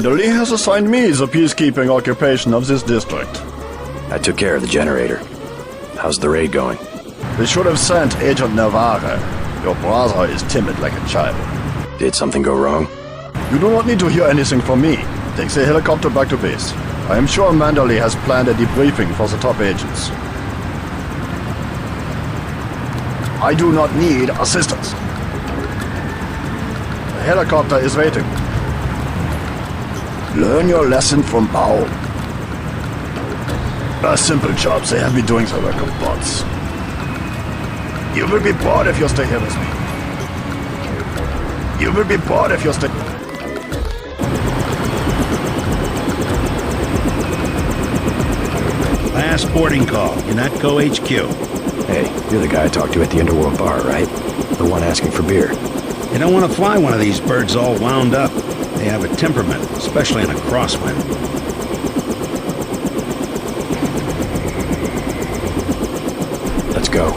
Manderly has assigned me the peacekeeping occupation of this district. I took care of the generator. How's the raid going? We should have sent Agent Navarre. Your brother is timid like a child. Did something go wrong? You do not need to hear anything from me. Take the helicopter back to base. I am sure Manderly has planned a debriefing for the top agents. I do not need assistance. The helicopter is waiting. Learn your lesson from Bao. A simple job, they have been doing the work of bots. You will be bored if you stay here with me. You will be bored if you stay... Last boarding call, Unatco HQ. Hey, you're the guy I talked to at the Underworld bar, right? The one asking for beer. You don't want to fly one of these birds all wound up. They have a temperament, especially in a crosswind. Let's go.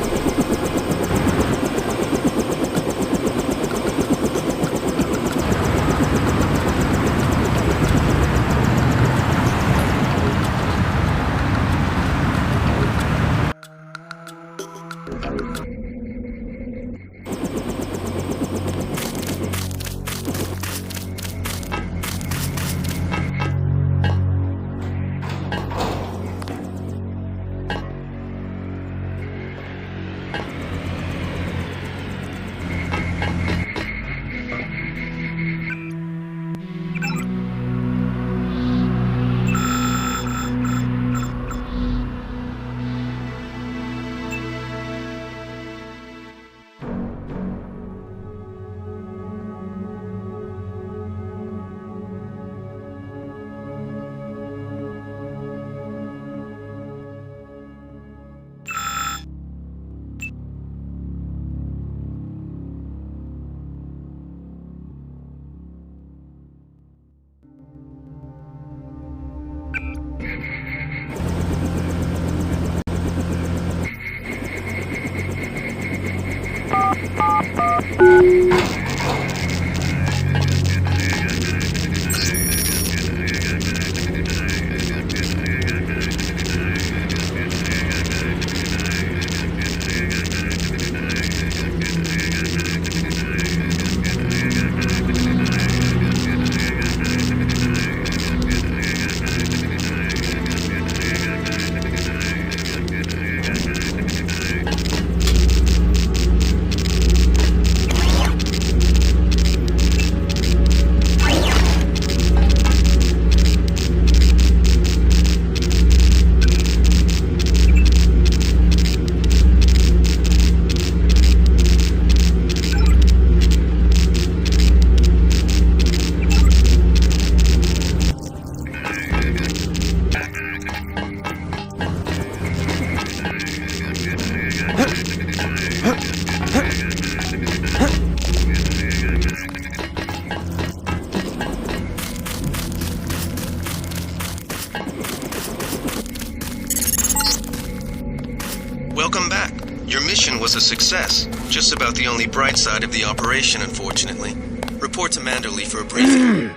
Welcome back. Your mission was a success. Just about the only bright side of the operation, unfortunately. Report to Manderley for a briefing.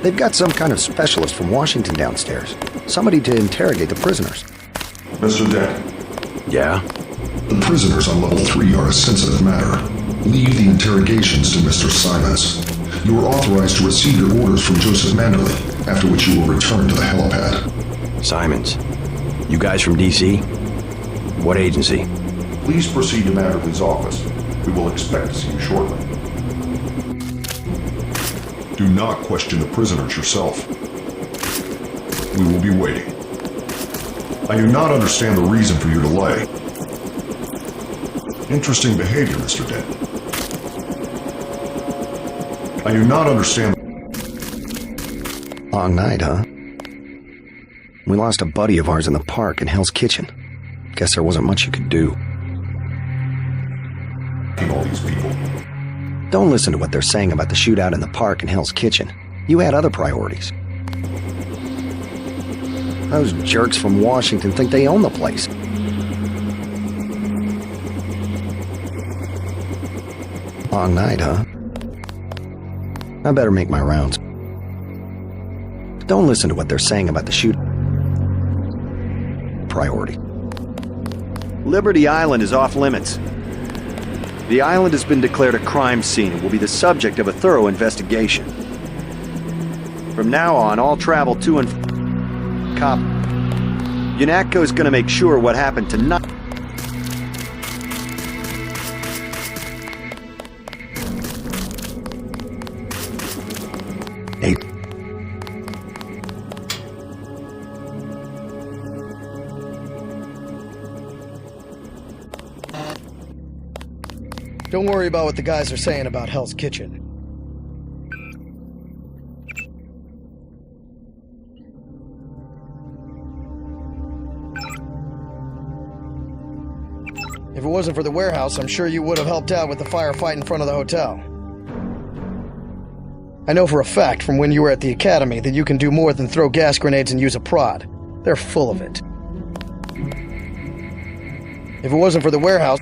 They've got some kind of specialist from Washington downstairs. Somebody to interrogate the prisoners. Mr. Dent, Yeah? the prisoners on level 3 are a sensitive matter. Leave the interrogations to Mr. Simons. You are authorized to receive your orders from Joseph Manderley, after which you will return to the helipad. Simons. You guys from D.C.? What agency? Please proceed to Manderley's office. We will expect to see you shortly. Do not question the prisoners yourself. We will be waiting. I do not understand the reason for your delay. Interesting behavior, Mr. Dent. I do not understand. Long night, huh? We lost a buddy of ours in the park in Hell's Kitchen. Guess there wasn't much you could do. All these people. Don't listen to what they're saying about the shootout in the park in Hell's Kitchen. You had other priorities. Those jerks from Washington think they own the place. Long night, huh? I better make my rounds. Don't listen to what they're saying about the shoot. Priority. Liberty Island is off limits. The island has been declared a crime scene and will be the subject of a thorough investigation. From now on, all travel to and from Cop. UNATCO is going to make sure what happened tonight. Hey. Don't worry about what the guys are saying about Hell's Kitchen. If it wasn't for the warehouse, I'm sure you would have helped out with the firefight in front of the hotel. I know for a fact from when you were at the academy that you can do more than throw gas grenades and use a prod. They're full of it. If it wasn't for the warehouse...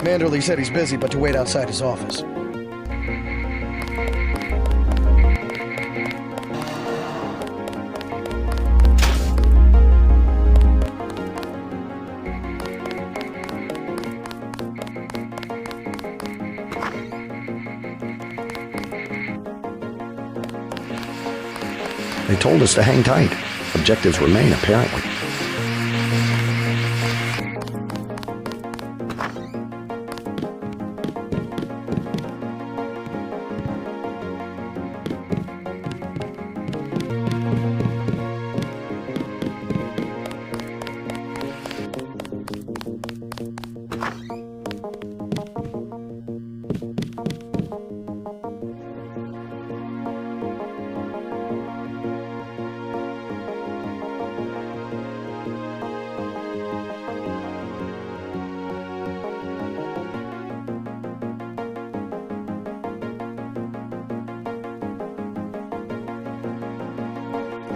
Manderley said he's busy, but to wait outside his office. They told us to hang tight. Objectives remain, apparently.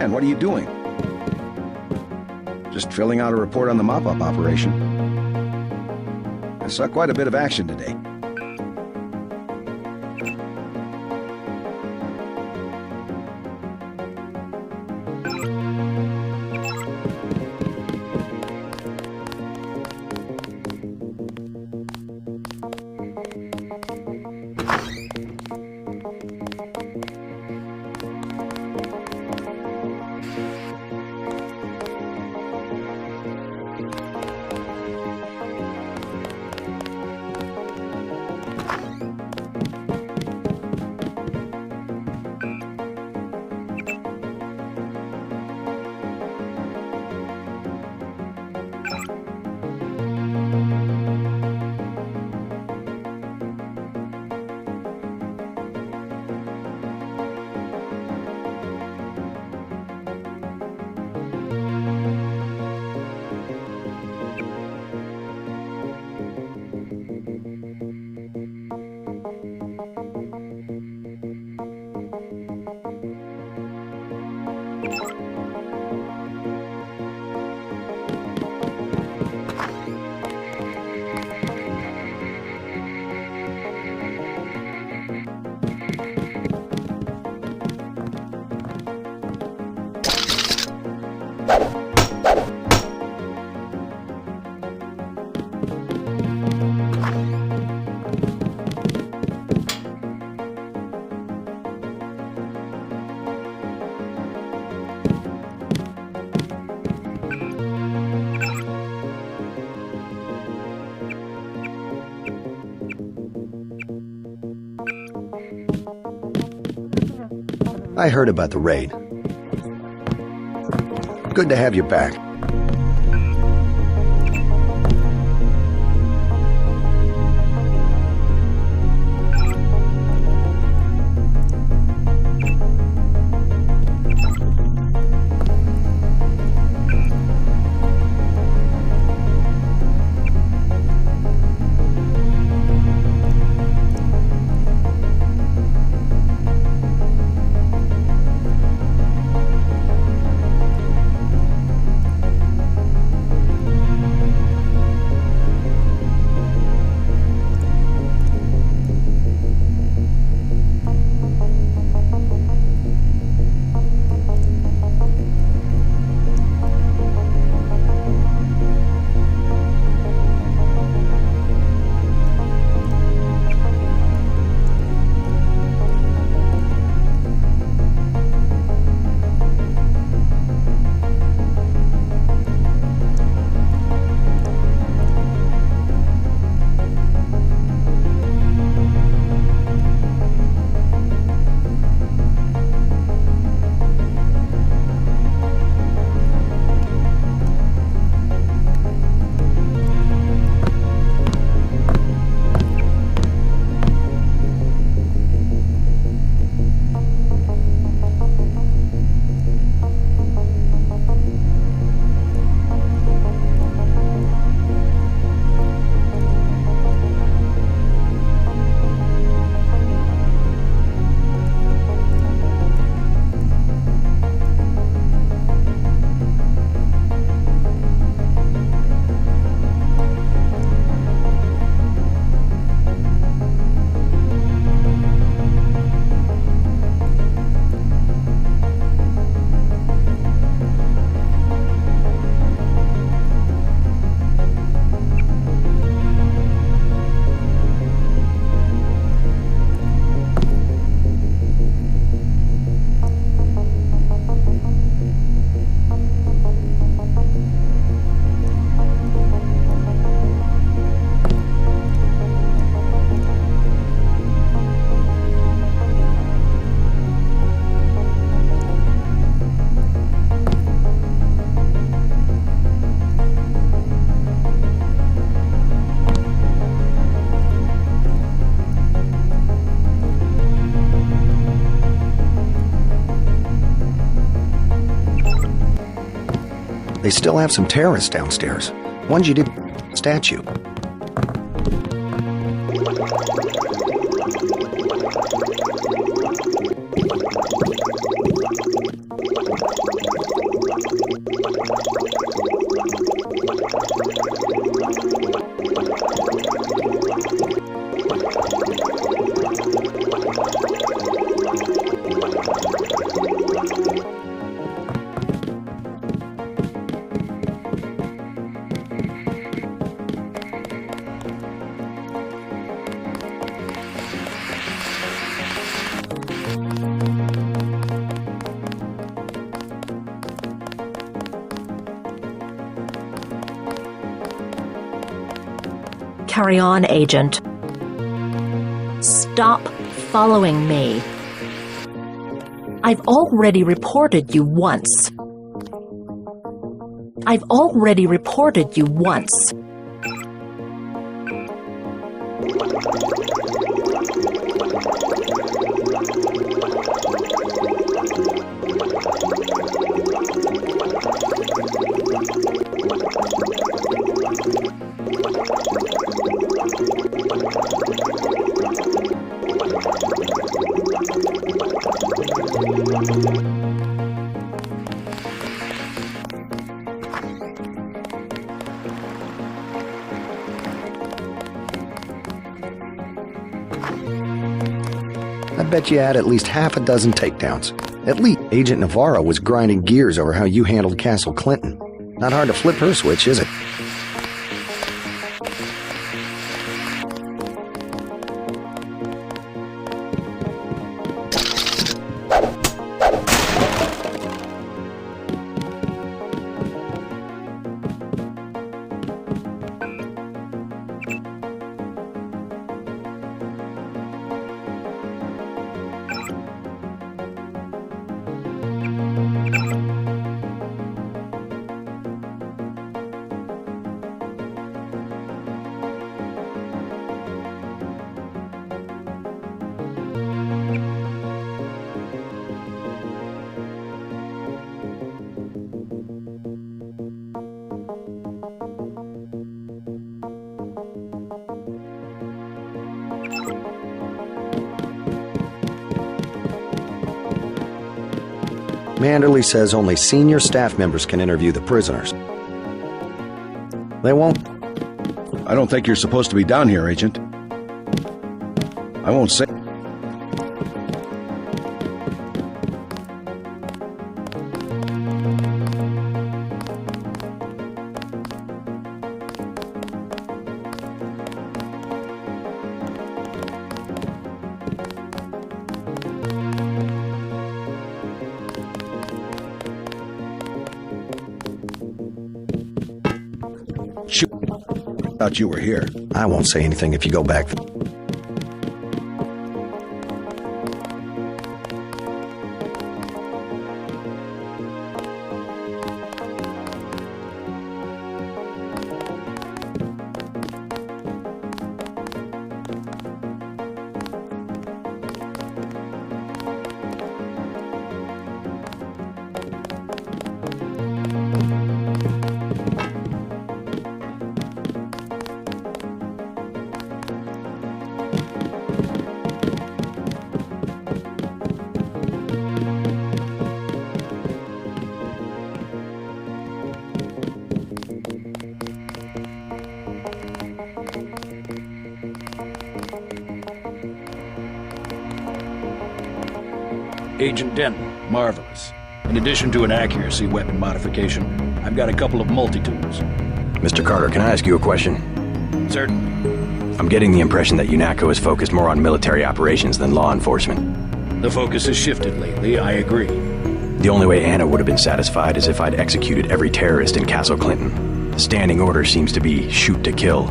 And what are you doing? Just filling out a report on the mop-up operation. I saw quite a bit of action today. I heard about the raid. Good to have you back. They still have some terrorists downstairs. Ones you did statue. Carry on, Agent. Stop following me. I've already reported you once. I've already reported you once. I bet you had at least half a dozen takedowns. At least Agent Navarro was grinding gears over how you handled Castle Clinton. Not hard to flip her switch, is it? Manderley says only senior staff members can interview the prisoners. They won't. I don't think you're supposed to be down here, Agent. I won't say... Shoot. Thought you were here. I won't say anything if you go back. Agent Denton, marvelous. In addition to an accuracy weapon modification, I've got a couple of multi-tools. Mr. Carter, can I ask you a question? Certainly. I'm getting the impression that UNATCO is focused more on military operations than law enforcement. The focus has shifted lately, I agree. The only way Anna would have been satisfied is if I'd executed every terrorist in Castle Clinton. The standing order seems to be shoot to kill.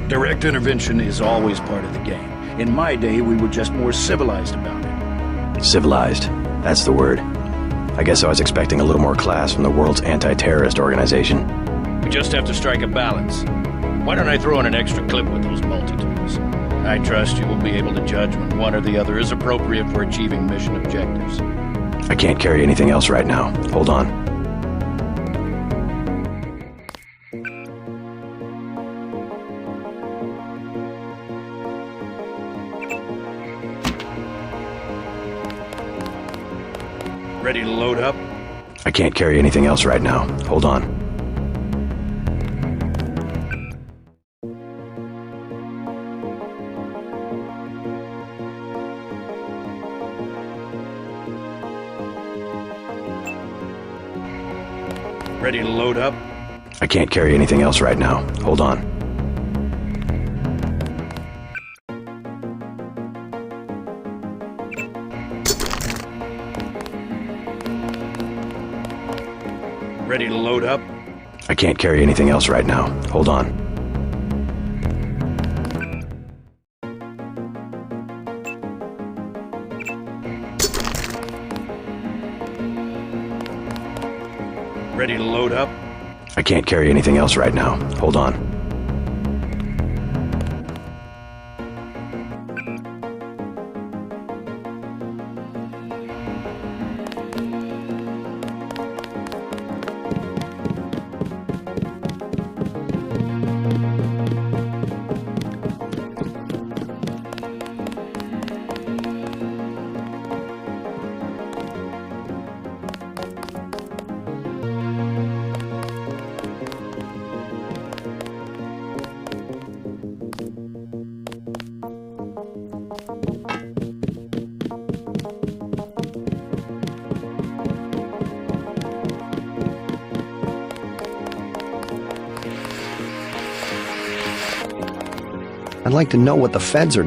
Direct intervention is always part of the game. In my day, we were just more civilized about it. Civilized. That's the word. I guess I was expecting a little more class from the world's anti-terrorist organization. We just have to strike a balance. Why don't I throw in an extra clip with those multi-tools? I trust you will be able to judge when one or the other is appropriate for achieving mission objectives. I can't carry anything else right now. Hold on. Ready to load up? I can't carry anything else right now. Hold on. Ready to load up? I can't carry anything else right now. Hold on. Ready to load up? I can't carry anything else right now. Hold on. Ready to load up? I can't carry anything else right now. Hold on. I'd like to know what the feds are...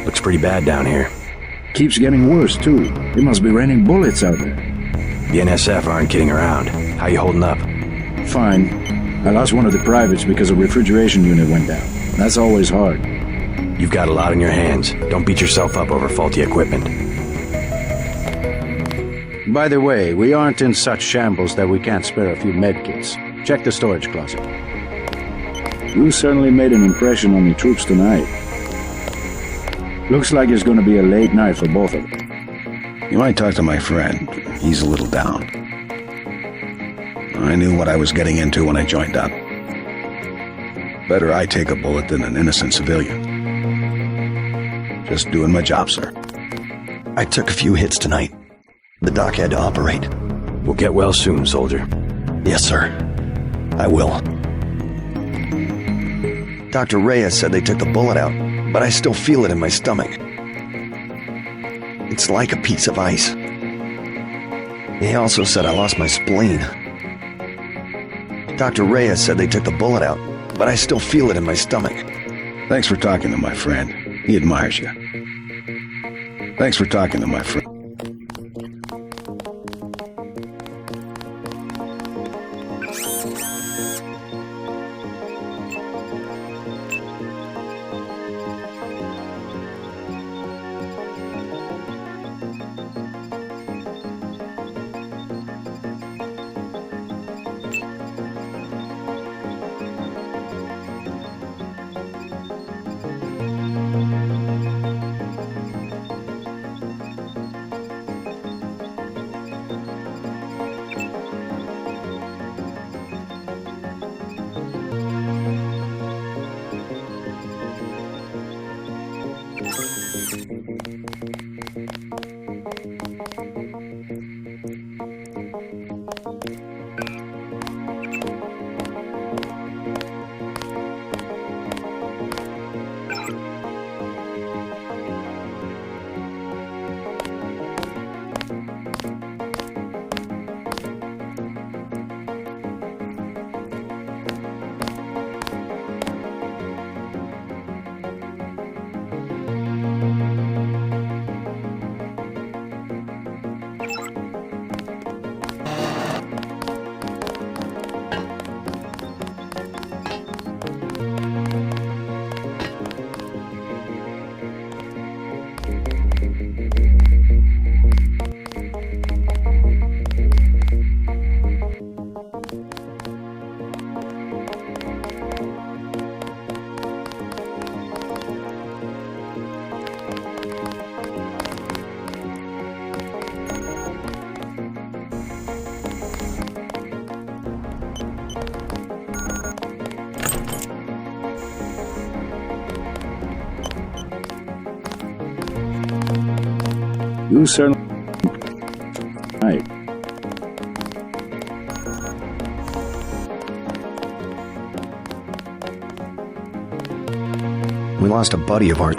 Looks pretty bad down here. Keeps getting worse, too. They must be raining bullets out there. The NSF aren't kidding around. How you holding up? Fine. I lost one of the privates because a refrigeration unit went down. That's always hard. You've got a lot on your hands. Don't beat yourself up over faulty equipment. By the way, we aren't in such shambles that we can't spare a few medkits. Check the storage closet. You certainly made an impression on the troops tonight. Looks like it's going to be a late night for both of them. You might talk to my friend. He's a little down. I knew what I was getting into when I joined up. Better I take a bullet than an innocent civilian. Just doing my job, sir. I took a few hits tonight. The doc had to operate. We'll get well soon, soldier. Yes, sir. I will. Dr. Reyes said they took the bullet out, but I still feel it in my stomach. It's like a piece of ice. He also said I lost my spleen. Dr. Reyes said they took the bullet out, but I still feel it in my stomach. Thanks for talking to my friend. He admires you. Thanks for talking to my friend. You certainly... Right. We lost a buddy of ours.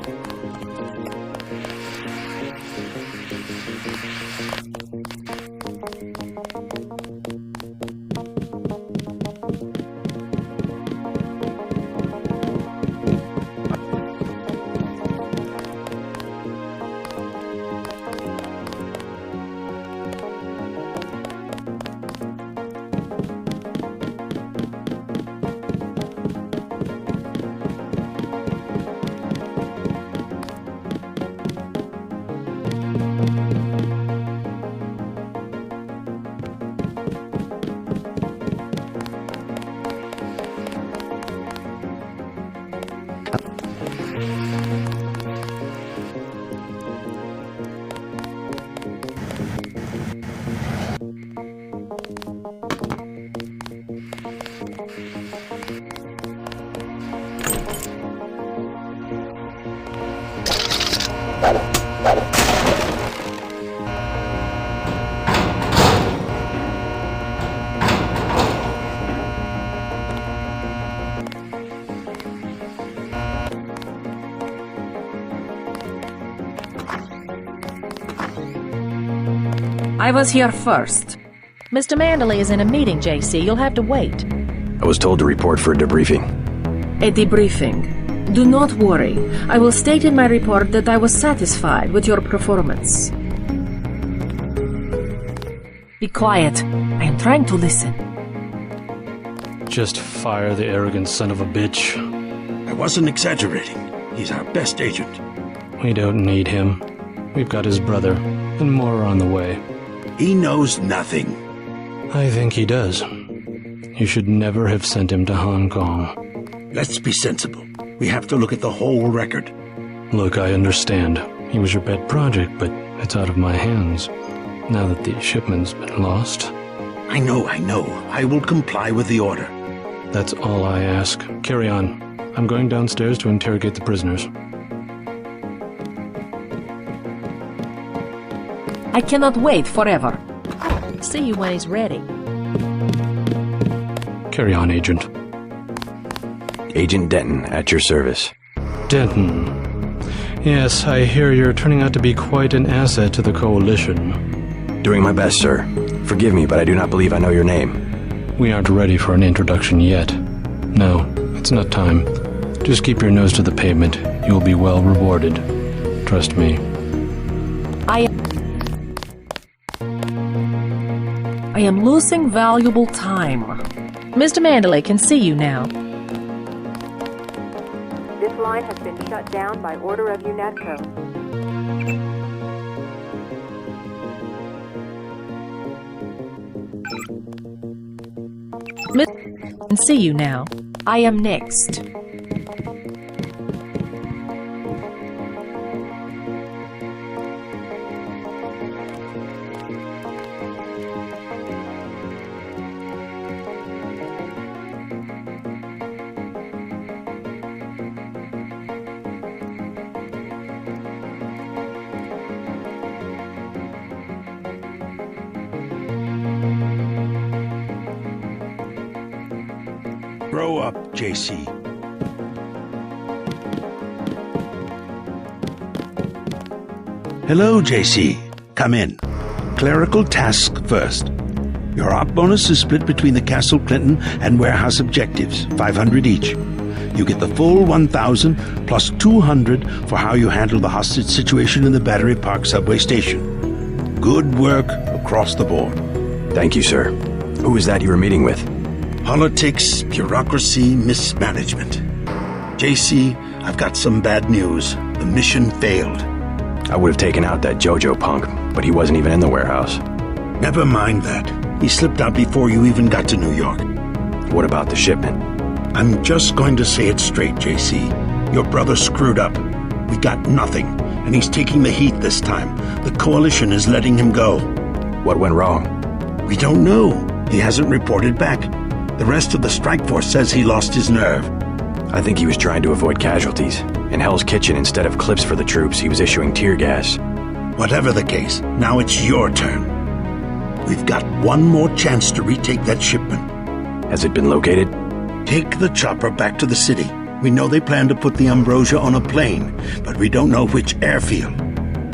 I was here first. Mr. Manderley is in a meeting, JC. You'll have to wait. I was told to report for a debriefing. A debriefing. Do not worry. I will state in my report that I was satisfied with your performance. Be quiet. I am trying to listen. Just fire the arrogant son of a bitch. I wasn't exaggerating. He's our best agent. We don't need him. We've got his brother, and more are on the way. He knows nothing. I think he does. You should never have sent him to Hong Kong. Let's be sensible. We have to look at the whole record. Look, I understand. He was your pet project, but it's out of my hands. Now that the shipment's been lost. I know. I will comply with the order. That's all I ask. Carry on. I'm going downstairs to interrogate the prisoners. I cannot wait forever. See you when he's ready. Carry on, Agent. Agent Denton, at your service. Denton. Yes, I hear you're turning out to be quite an asset to the Coalition. Doing my best, sir. Forgive me, but I do not believe I know your name. We aren't ready for an introduction yet. No, It's not time. Just keep your nose to the pavement. You'll be well rewarded. Trust me. I am losing valuable time. Mr. Manderley can see you now. This line has been shut down by order of UNESCO. Can see you now. I am next. Grow up, JC. Hello, JC. Come in. Clerical task first. Your op bonus is split between the Castle Clinton and warehouse objectives, 500 each. You get the full 1,000 plus 200 for how you handle the hostage situation in the Battery Park subway station. Good work across the board. Thank you, sir. Who was that you were meeting with? Politics, bureaucracy, mismanagement. JC, I've got some bad news. The mission failed. I would have taken out that JoJo punk, but he wasn't even in the warehouse. Never mind that. He slipped out before you even got to New York. What about the shipment? I'm just going to say it straight, JC. Your brother screwed up. We got nothing, and he's taking the heat this time. The Coalition is letting him go. What went wrong? We don't know. He hasn't reported back. The rest of the strike force says he lost his nerve. I think he was trying to avoid casualties. In Hell's Kitchen, instead of clips for the troops, he was issuing tear gas. Whatever the case, now it's your turn. We've got one more chance to retake that shipment. Has it been located? Take the chopper back to the city. We know they plan to put the Ambrosia on a plane, but we don't know which airfield.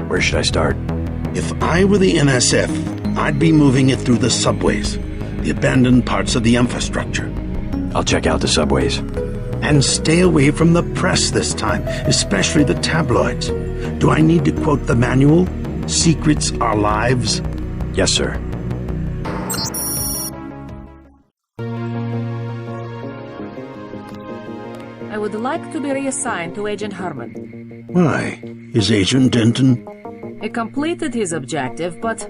Where should I start? If I were the NSF, I'd be moving it through the subways, the abandoned parts of the infrastructure. I'll check out the subways. And stay away from the press this time, especially the tabloids. Do I need to quote the manual? Secrets are lives? Yes, sir. I would like to be reassigned to Agent Herman. Why? Is Agent Denton? He completed his objective, but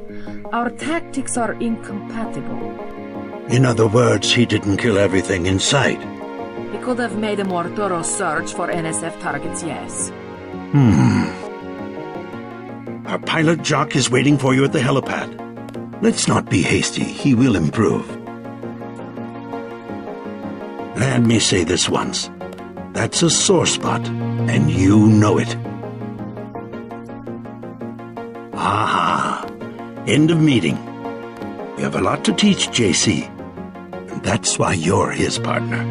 our tactics are incompatible. In other words, he didn't kill everything in sight. He could have made a more thorough search for NSF targets, yes. Our pilot Jock is waiting for you at the helipad. Let's not be hasty. He will improve. Let me say this once. That's a sore spot, and you know it. Aha. End of meeting. We have a lot to teach, JC. And that's why you're his partner.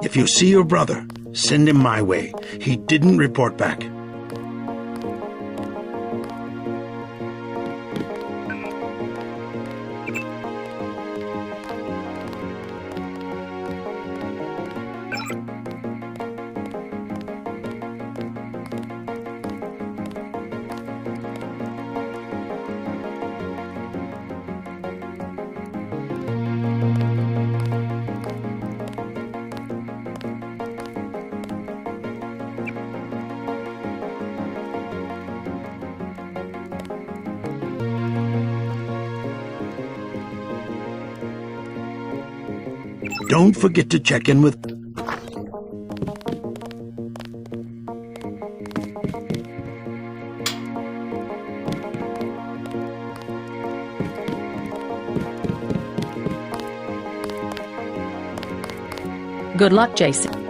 If you see your brother, send him my way. He didn't report back. Don't forget to check in with... Good luck, Jason.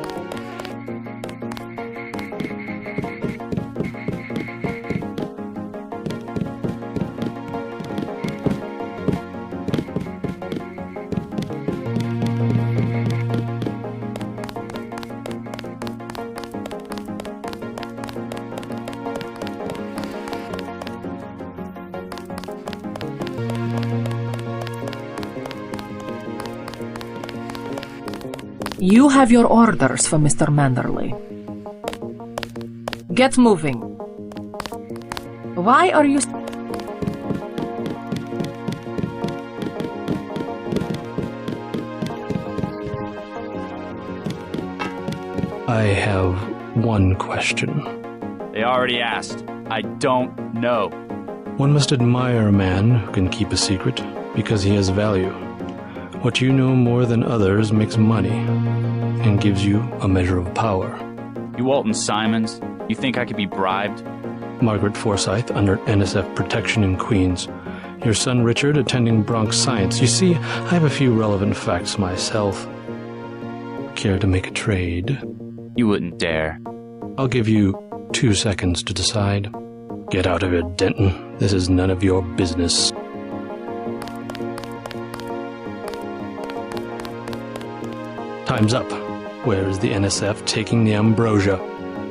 You have your orders for Mr. Manderley. Get moving. Why are you... I have one question. They already asked. I don't know. One must admire a man who can keep a secret because he has value. What you know more than others makes money and gives you a measure of power. You Walton Simons, you think I could be bribed? Margaret Forsyth under NSF protection in Queens. Your son Richard attending Bronx Science. You see, I have a few relevant facts myself. Care to make a trade? You wouldn't dare. I'll give you 2 seconds to decide. Get out of here, Denton. This is none of your business. Time's up. Where is the NSF taking the ambrosia?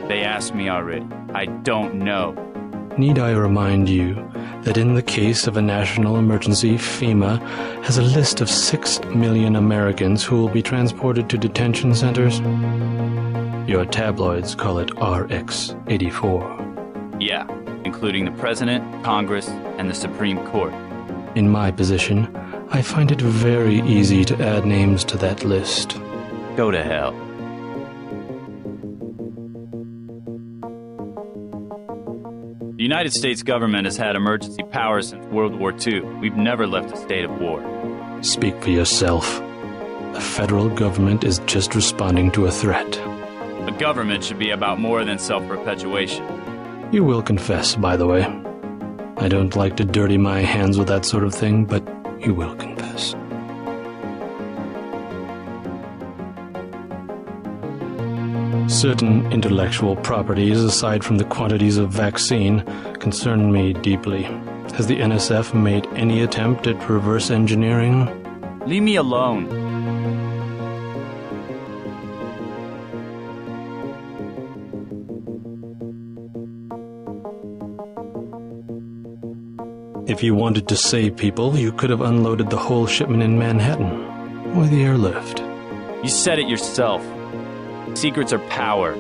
They asked me already. I don't know. Need I remind you that in the case of a national emergency, FEMA has a list of 6 million Americans who will be transported to detention centers? Your tabloids call it RX-84. Yeah, including the President, Congress, and the Supreme Court. In my position, I find it very easy to add names to that list. Go to hell. The United States government has had emergency powers since World War II. We've never left a state of war. Speak for yourself. The federal government is just responding to a threat. A government should be about more than self-perpetuation. You will confess, by the way. I don't like to dirty my hands with that sort of thing, but you will confess. Certain intellectual properties, aside from the quantities of vaccine, concern me deeply. Has the NSF made any attempt at reverse engineering? Leave me alone. If you wanted to save people, you could have unloaded the whole shipment in Manhattan, or the airlift. You said it yourself. Secrets are power.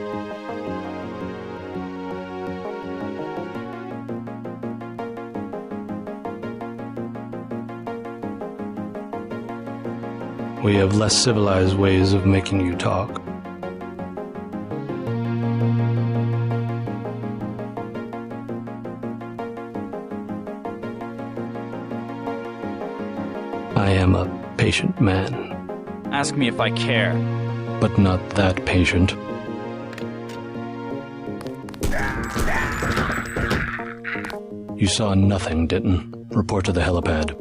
We have less civilized ways of making you talk. I am a patient man. Ask me if I care. But not that patient. You saw nothing, Denton. Report to the helipad.